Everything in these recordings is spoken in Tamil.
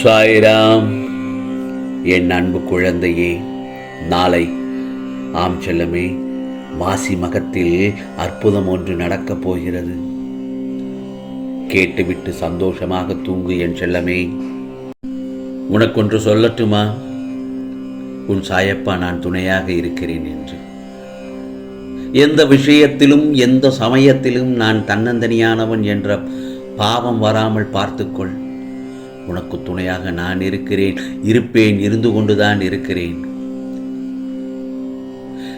சாய்ராம். என் அன்பு குழந்தையே, நாளை ஆம் செல்லமே, மாசி மகத்தில் அற்புதம் ஒன்று நடக்கப் போகிறது. கேட்டுவிட்டு சந்தோஷமாக தூங்கு என் செல்லமே. உனக்கொன்று சொல்லட்டுமா? உன் சாயப்பா நான் துணையாக இருக்கிறேன் என்று. எந்த விஷயத்திலும் எந்த சமயத்திலும் நான் தன்னந்தனியானவன் என்ற பாவம் வராமல் பார்த்துக்கொள். உனக்கு துணையாக நான் இருக்கிறேன், இருப்பேன், இருந்து கொண்டுதான் இருக்கிறேன்.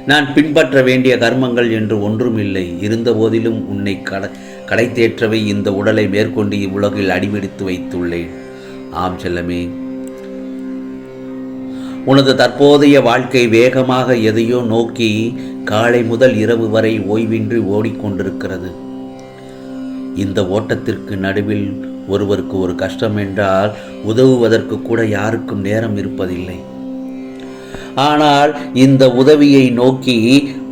நான் பின்பற்ற வேண்டிய கர்மங்கள் என்று ஒன்றும் இல்லை. இருந்த போதிலும் உன்னை கடை தேற்றவை இந்த உடலை மேற்கொண்டு இவ்வுலகில் அடிமெடுத்து வைத்துள்ளேன். ஆம் செல்லமே, உனது தற்போதைய வாழ்க்கை வேகமாக எதையோ நோக்கி காலை முதல் இரவு வரை ஓய்வின்றி ஓடிக்கொண்டிருக்கிறது. இந்த ஓட்டத்திற்கு நடுவில் ஒருவருக்கு ஒரு கஷ்டம் என்றால் உதவுவதற்கு கூட யாருக்கும் நேரம் இருப்பதில்லை. ஆனால் இந்த உதவியை நோக்கி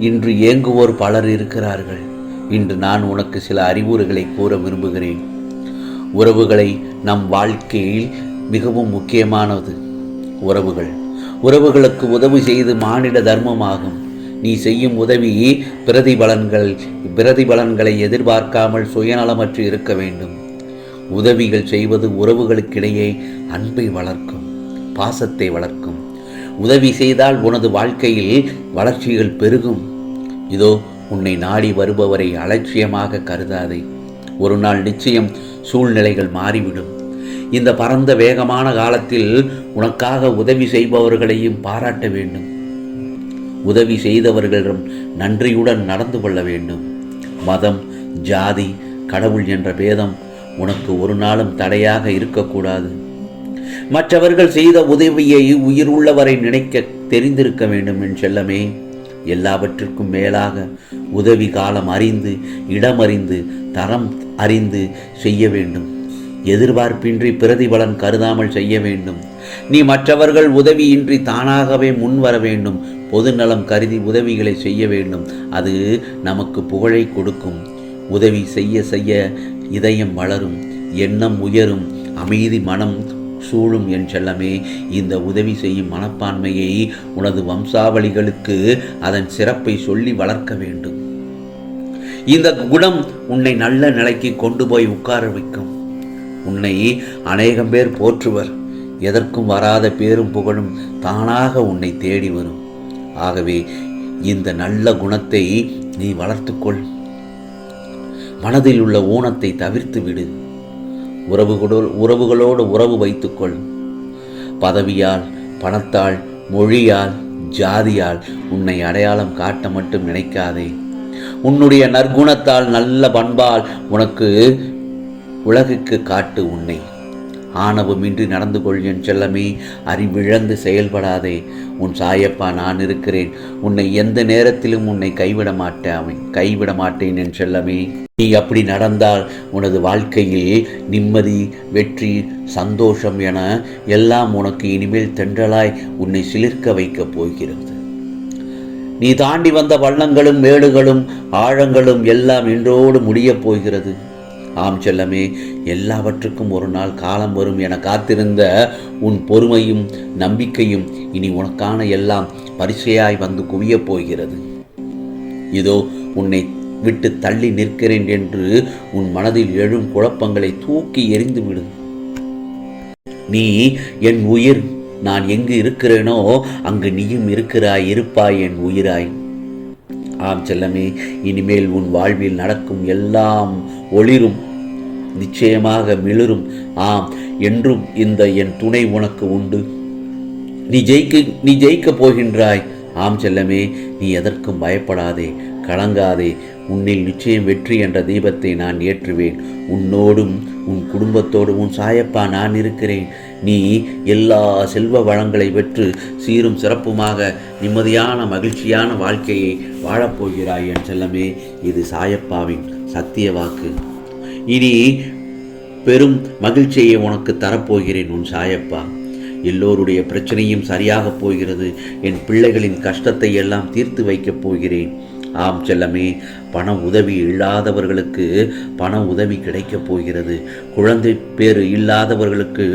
இன்று ஏங்குவோர் பலர் இருக்கிறார்கள். இன்று நான் உனக்கு சில அறிவுரைகளை கூற விரும்புகிறேன். உறவுகளை நம் வாழ்க்கையில் மிகவும் முக்கியமானது. உறவுகளுக்கு உதவி செய்து மானிட தர்மமாகும். நீ செய்யும் உதவி பிரதிபலன்களை எதிர்பார்க்காமல் சுயநலமற்று இருக்க வேண்டும். உதவிகள் செய்வது உறவுகளுக்கிடையே அன்பை வளர்க்கும், பாசத்தை வளர்க்கும். உதவி செய்தால் உனது வாழ்க்கையில் வளர்ச்சிகள் பெருகும். இதோ உன்னை நாடி வருபவரை அலட்சியமாக கருதாதே. ஒரு நாள் நிச்சயம் சூழ்நிலைகள் மாறிவிடும். இந்த பரந்த வேகமான காலத்தில் உனக்காக உதவி செய்பவர்களையும் பாராட்ட வேண்டும். உதவி செய்தவர்களிடம் நன்றியுடன் நடந்து கொள்ள வேண்டும். மதம், ஜாதி, கடவுள் என்ற பேதம் உனக்கு ஒரு நாளும் தடையாக இருக்கக்கூடாது. மற்றவர்கள் செய்த உதவியை உயிர் உள்ளவரை நினைக்க தெரிந்திருக்க வேண்டும் என் செல்லமே. எல்லாவற்றிற்கும் மேலாக உதவி காலம் அறிந்து, இடம் அறிந்து, தரம் அறிந்து செய்ய வேண்டும். எதிர்பார்ப்பின்றி பிரதிபலன் கருதாமல் செய்ய வேண்டும். நீ மற்றவர்கள் உதவியின்றி தானாகவே முன்வர வேண்டும். பொது நலம் கருதி உதவிகளை செய்ய வேண்டும். அது நமக்கு புகழை கொடுக்கும். உதவி செய்ய செய்ய இதயம் வளரும், எண்ணம் உயரும், அமைதி மனம் சூழும் என் செல்லமே. இந்த உதவி செய்யும் மனப்பான்மையை உனது வம்சாவளிகளுக்கு அதன் சிறப்பை சொல்லி வளர்க்க வேண்டும். இந்த குணம் உன்னை நல்ல நிலைக்கு கொண்டு போய் உட்கார வைக்கும். உன்னை அநேகம் பேர் போற்றுவர். எதற்கும் வராத பேரும் புகழும் தானாக உன்னை தேடி வரும். ஆகவே இந்த நல்ல குணத்தை நீ வளர்த்துக்கொள். மனதில் உள்ள ஊனத்தை தவிர்த்து விடு. உறவுகளோடு உறவு வைத்துக்கொள். பதவியால், பணத்தால், மொழியால், ஜாதியால் உன்னை அடையாளம் காட்ட மட்டும் நினைக்காதே. உன்னுடைய நற்குணத்தால், நல்ல பண்பால் உனக்கு உலகுக்கு காட்டு. உன்னை ஆணவமின்றி நடந்து கொள் என் செல்லமே. அறிவிழந்து செயல்படாதே. உன் சாயப்பா நான் இருக்கிறேன். உன்னை எந்த நேரத்திலும் உன்னை கைவிட மாட்டேன் என் செல்லமே. நீ அப்படி நடந்தால் உனது வாழ்க்கையில் நிம்மதி, வெற்றி, சந்தோஷம் என எல்லாம் உனக்கு இனிமேல் தென்றலாய் உன்னை சிலிர்க்க வைக்கப் போகிறது. நீ தாண்டி வந்த வள்ளங்களும் மேடுகளும் ஆழங்களும் எல்லாம் இன்றோடு முடியப் போகிறது. ஆம் செல்லமே, எல்லாவற்றுக்கும் ஒரு நாள் காலம் வரும் என காத்திருந்த உன் பொறுமையும் நம்பிக்கையும் இனி உனக்கான எல்லாம் பரிசையாய் வந்து குவியப் போகிறது. இதோ உன்னை விட்டு தள்ளி நிற்கிறேன் என்று உன் மனதில் எழும் குழப்பங்களை தூக்கி எறிந்துவிடு. நீ என் உயிர். நான் எங்கு இருக்கிறேனோ அங்கு நீயும் இருப்பாய் என் உயிராய். ஆம் செல்லமே, இனிமேல் உன் வாழ்வில் நடக்கும் எல்லாம் ஒளிரும், நிச்சயமாக மிளிரும். ஆம், என்றும் இந்த என் துணை உனக்கு உண்டு. நீ ஜெயிக்க போகின்றாய். ஆம் செல்லமே, நீ எதற்கும் பயப்படாதே, கலங்காதே. உன்னில் நிச்சயம் வெற்றி என்ற தீபத்தை நான் ஏற்றுவேன். உன்னோடும் உன் குடும்பத்தோடும் உன் சாயப்பா நான் இருக்கிறேன். நீ எல்லா செல்வ வளங்களை பெற்று சீரும் சிறப்புமாக நிம்மதியான மகிழ்ச்சியான வாழ்க்கையை வாழப்போகிறாய் என் செல்லமே. இது சாயப்பாவின் சத்திய வாக்கு. இனி பெரும் மகிழ்ச்சியை உனக்கு தரப்போகிறேன் உன் சாயப்பா. எல்லோருடைய பிரச்சனையும் சரியாக போகிறது. என் பிள்ளைகளின் கஷ்டத்தை எல்லாம் தீர்த்து வைக்கப் போகிறேன். ஆம் செல்லமே, பண உதவி இல்லாதவர்களுக்கு பண உதவி கிடைக்கப் போகிறது. குழந்தை பேறு இல்லாதவர்களுக்கு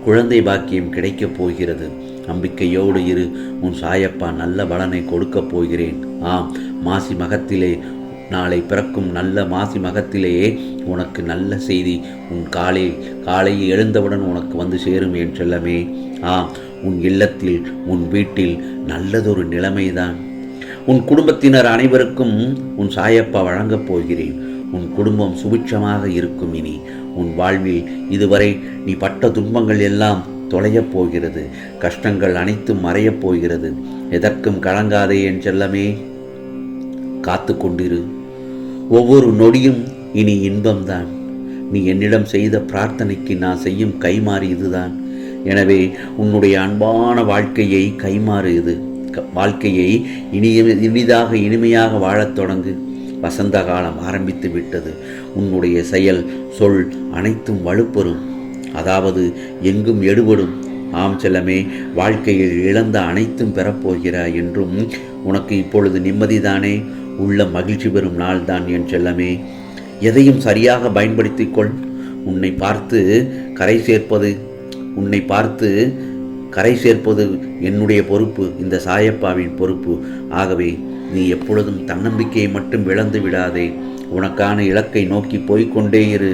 குழந்தை பாக்கியம் கிடைக்கப் போகிறது. நம்பிக்கையோடு இரு, உன் சாயப்பா நல்ல பலனை கொடுக்கப் போகிறேன். ஆம், மாசி மகத்திலே நாளை பிறக்கும் நல்ல மாசி மகத்திலே உனக்கு நல்ல செய்தி உன் காலையில் எழுந்தவுடன் உனக்கு வந்து சேரும் என் செல்லமே. ஆம், உன் இல்லத்தில் உன் வீட்டில் நல்லதொரு நிலைமைதான். உன் குடும்பத்தினர் அனைவருக்கும் உன் சாயப்பா வழங்கப் போகிறேன். உன் குடும்பம் சுபிட்சமாக இருக்கும். இனி உன் வாழ்வில் இதுவரை நீ பட்ட துன்பங்கள் எல்லாம் தொலையப் போகிறது. கஷ்டங்கள் அனைத்தும் மறையப் போகிறது. எதற்கும் கலங்காதே என் செல்லமே, காத்து கொண்டிரு. ஒவ்வொரு நொடியும் இனி இன்பம்தான். நீ என்னிடம் செய்த பிரார்த்தனைக்கு நான் செய்யும் கைமாறு இதுதான். எனவே உன்னுடைய அன்பான வாழ்க்கையை கைமாறு இது. வாழ்க்கையை இனிதாக இனிமையாக வாழத் தொடங்கு. வசந்த காலம் ஆரம்பித்து விட்டது. உன்னுடைய செயல் சொல் அனைத்தும் வலுப்பெறும். அதாவது எங்கும் எடுபடும். ஆம் செல்லமே, வாழ்க்கையில் இழந்த அனைத்தும் பெறப்போகிறாய். என்றும் உனக்கு இப்பொழுது நிம்மதிதானே, உள்ள மகிழ்ச்சி பெறும் நாள் தான் என் செல்லமே. எதையும் சரியாக பயன்படுத்திக்கொள். உன்னை பார்த்து கரை சேர்ப்பது என்னுடைய பொறுப்பு, இந்த சாயப்பாவின் பொறுப்பு. ஆகவே நீ எப்பொழுதும் தன்னம்பிக்கையை மட்டும் இழந்து விடாதே. உனக்கான இலக்கை நோக்கி போய்கொண்டே இரு.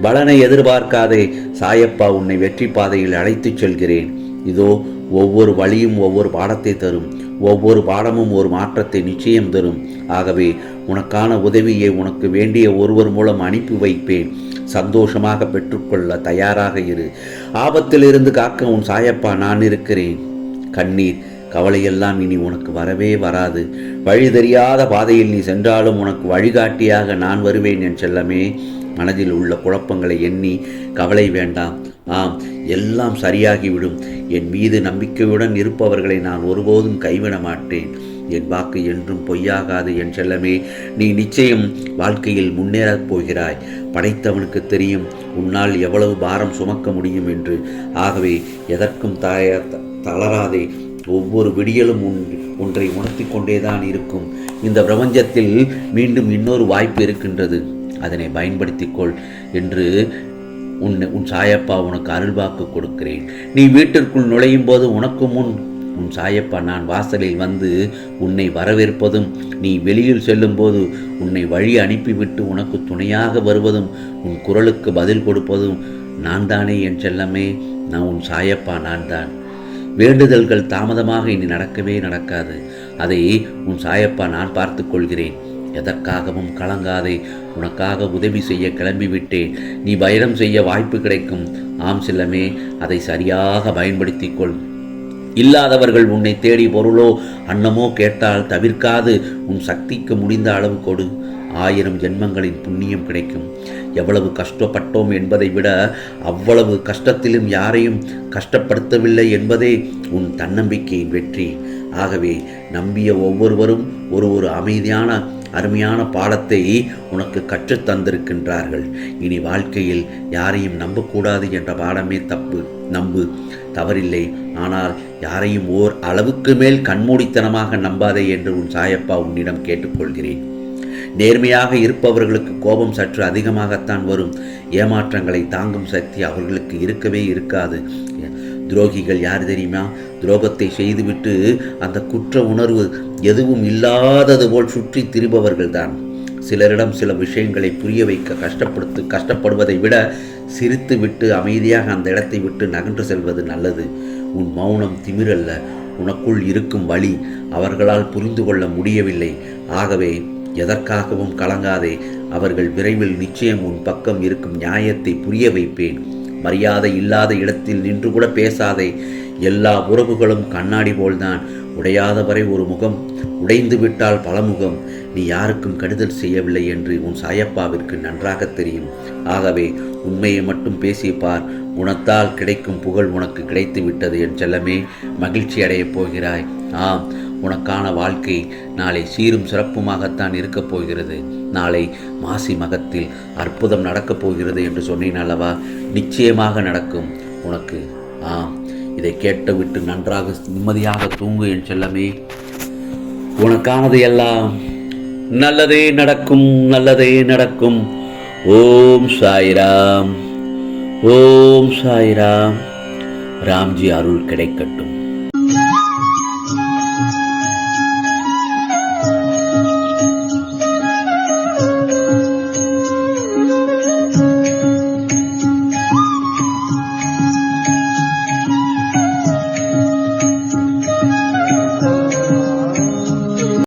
பலனை எதிர்பார்க்காதே. சாயப்பா உன்னை வெற்றி பாதையில் அழைத்துச் செல்கிறேன். இதோ ஒவ்வொரு வழியும் ஒவ்வொரு பாடத்தை தரும். ஒவ்வொரு பாடமும் ஒரு மாற்றத்தை நிச்சயம் தரும். ஆகவே உனக்கான உதவியை உனக்கு வேண்டிய ஒருவர் மூலம் அனுப்பி வைப்பேன். சந்தோஷமாக பெற்றுக்கொள்ள தயாராக இரு. ஆபத்திலிருந்து காக்க உன் சாயப்பா நான் இருக்கிறேன். கண்ணீர் கவலையெல்லாம் இனி உனக்கு வரவே வராது. வழி தெரியாத பாதையில் நீ சென்றாலும் உனக்கு வழிகாட்டியாக நான் வருவேன் என் செல்லமே. மனதில் உள்ள குழப்பங்களை எண்ணி கவலை வேண்டாம். ஆம், எல்லாம் சரியாகிவிடும். என் மீது நம்பிக்கையுடன் இருப்பவர்களை நான் ஒருபோதும் கைவிட மாட்டேன். என் வாக்கு என்றும் பொய்யாகாது என் செல்லமே. நீ நிச்சயம் வாழ்க்கையில் முன்னேறப் போகிறாய். படைத்தவனுக்கு தெரியும் உன்னால் எவ்வளவு பாரம் சுமக்க முடியும் என்று. ஆகவே எதற்கும் தளராதே. ஒவ்வொரு விடியலும் ஒன்றை உணர்த்தி கொண்டேதான் இருக்கும். இந்த பிரபஞ்சத்தில் மீண்டும் இன்னொரு வாய்ப்பு இருக்கின்றது. அதனை பயன்படுத்திக்கொள் என்று உன் சாயப்பா உனக்கு அருள்வாக்கு கொடுக்கிறேன். நீ வீட்டிற்குள் நுழையும் போது உனக்கு முன் உன் சாயப்பா நான் வாசலில் வந்து உன்னை வரவேற்பதும், நீ வெளியில் செல்லும்போது உன்னை வழி அனுப்பிவிட்டு உனக்கு துணையாக வருவதும், உன் குரலுக்கு பதில் கொடுப்பதும் நான் தானே என் செல்லமே. நான் உன் சாயப்பா நான் தான். வேண்டுதல்கள் தாமதமாக இனி நடக்கவே நடக்காது. அதை உன் சாயப்பா நான் பார்த்து கொள்கிறேன். எதற்காகவும் கலங்காதே. உனக்காக உதவி செய்ய கிளம்பிவிட்டேன். நீ பயணம் செய்ய வாய்ப்பு கிடைக்கும். ஆம் செல்லமே, அதை சரியாக பயன்படுத்திக்கொள். இல்லாதவர்கள் உன்னை தேடி பொருளோ அன்னமோ கேட்டால் தவிர்க்காது உன் சக்திக்கு முடிந்த அளவு கொடு. 1000 ஜென்மங்களின் புண்ணியம் கிடைக்கும். எவ்வளவு கஷ்டப்பட்டோம் என்பதை விட அவ்வளவு கஷ்டத்திலும் யாரையும் கஷ்டப்படுத்தவில்லை என்பதே உன் தன்னம்பிக்கையின் வெற்றி. ஆகவே நம்பிய ஒவ்வொருவரும் ஒரு அமைதியான அருமையான பாடத்தை உனக்கு கற்றுத் தந்திருக்கின்றார்கள். இனி வாழ்க்கையில் யாரையும் நம்பக்கூடாது என்ற பாடமே தப்பு. நம்பு, தவறில்லை. ஆனால் யாரையும் ஓர் அளவுக்கு மேல் கண்மூடித்தனமாக நம்பாதே என்று உன் சாயப்பா உன்னிடம் கேட்டுக்கொள்கிறேன். நேர்மையாக இருப்பவர்களுக்கு கோபம் சற்று அதிகமாகத்தான் வரும். ஏமாற்றங்களை தாங்கும் சக்தி அவர்களுக்கு இருக்கவே இருக்காது. துரோகிகள் யார் தெரியுமா? துரோகத்தை செய்துவிட்டு அந்த குற்ற உணர்வு எதுவும் இல்லாதது போல் சுற்றி திரிபவர்கள்தான். சிலரிடம் சில விஷயங்களை புரிய வைக்க கஷ்டப்படுவதை விட சிரித்து விட்டு அமைதியாக அந்த இடத்தை விட்டு நகன்று செல்வது நல்லது. உன் மௌனம் திமிரல்ல, உனக்குள் இருக்கும் வழி அவர்களால் புரிந்து கொள்ள முடியவில்லை. ஆகவே எதற்காகவும் கலங்காதே. அவர்கள் விரைவில் நிச்சயம் உன் பக்கம் இருக்கும் நியாயத்தை புரிய வைப்பேன். மரியாதை இல்லாத இடத்தில் நின்று கூட பேசாதே. எல்லா உறவுகளும் கண்ணாடி போல்தான். உடையாதவரை ஒரு முகம், உடைந்து விட்டால் பல முகம். நீ யாருக்கும் கெடுதல் செய்யவில்லை என்று உன் சாயப்பாவிற்கு நன்றாக தெரியும். ஆகவே உண்மையை மட்டும் பேசிப்பார். குணத்தால் கிடைக்கும் புகழ் உனக்கு கிடைத்து விட்டது என் செல்லமே. மகிழ்ச்சி அடையப் போகிறாய். ஆம், உனக்கான வாழ்க்கை நாளை சீரும் சிறப்புமாகத்தான் இருக்கப் போகிறது. நாளை மாசி மகத்தில் அற்புதம் நடக்கப் போகிறது என்று சொன்னேன் அல்லவா? நிச்சயமாக நடக்கும் உனக்கு. ஆம், இதை கேட்டுவிட்டு நன்றாக நிம்மதியாக தூங்கு என் செல்லமே. உனக்கானது எல்லாம் நல்லதே நடக்கும், நல்லதே நடக்கும். ஓம் சாய்ராம், ஓம் சாய்ராம். ராம்ஜி அருள் கிடைக்கட்டும்.